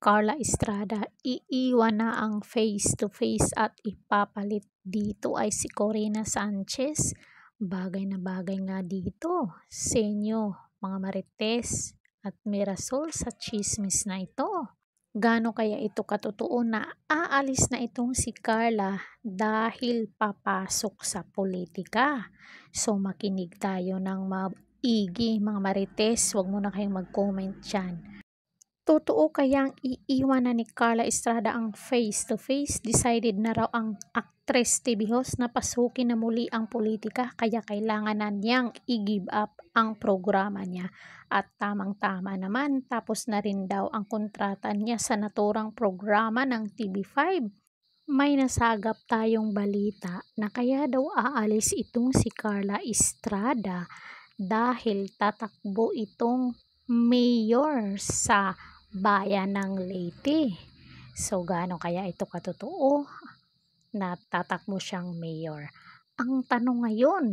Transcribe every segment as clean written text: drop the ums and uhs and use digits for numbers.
Carla Estrada, iiwan na ang face-to-face at ipapalit dito ay si Corina Sanchez. Bagay na bagay nga dito sa inyo, mga marites at mirasol sa chismis na ito. Gaano kaya ito katotoo na aalis na itong si Carla dahil papasok sa politika? So makinig tayo ng maigi, mga marites. Huwag muna kayong mag-comment dyan. Totoo kayang iiwan na ni Carla Estrada ang face-to-face? Decided na raw ang actress TV host na pasukin na muli ang politika, kaya kailangan na niyang i-give up ang programa niya. At tamang-tama naman, tapos na rin daw ang kontrata niya sa naturang programa ng TV5. May nasagap tayong balita na kaya daw aalis itong si Carla Estrada dahil tatakbo itong mayor sa bayan ng Leyte. So gaano kaya ito katotoo na tatakbo siyang mayor? Ang tanong ngayon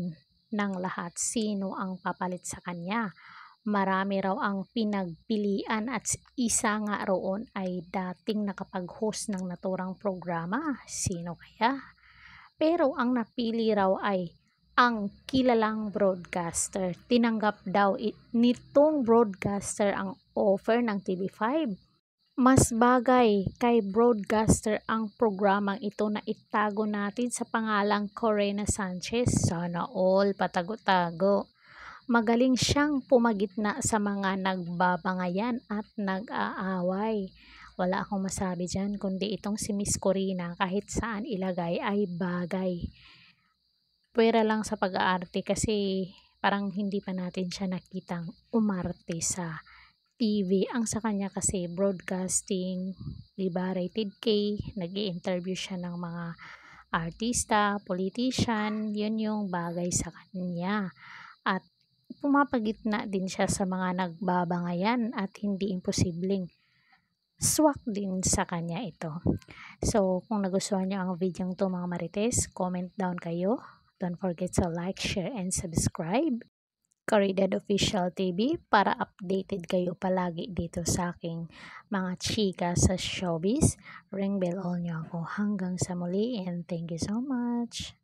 ng lahat, sino ang papalit sa kanya? Marami raw ang pinagpilian at isa nga roon ay dating nakapag-host ng naturang programa. Sino kaya? Pero ang napili raw ay ang kilalang broadcaster. Tinanggap daw nitong broadcaster ang offer ng TV5. Mas bagay kay broadcaster ang programang ito na itago natin sa pangalang Corina Sanchez. Sana all patago-tago. Magaling siyang pumagitna sa mga nagbabangayan at nag-aaway. Wala akong masabi dyan kundi itong si Miss Corina kahit saan ilagay ay bagay. Pwera lang sa pag-aarte kasi parang hindi pa natin siya nakitang umarte sa TV. Ang sa kanya kasi broadcasting, diba, rated K, nag-i-interview siya ng mga artista, politician, yun yung bagay sa kanya. At pumapagitna din siya sa mga nagbabangayan at hindi imposibleng swak din sa kanya ito. So, kung nagustuhan nyo ang video to mga marites, comment down kayo. Don't forget to like, share, and subscribe. Caridad Official TV para updated kayo palagi dito sa aking mga chika sa showbiz. Ring bell all nyo ako hanggang sa muli and thank you so much.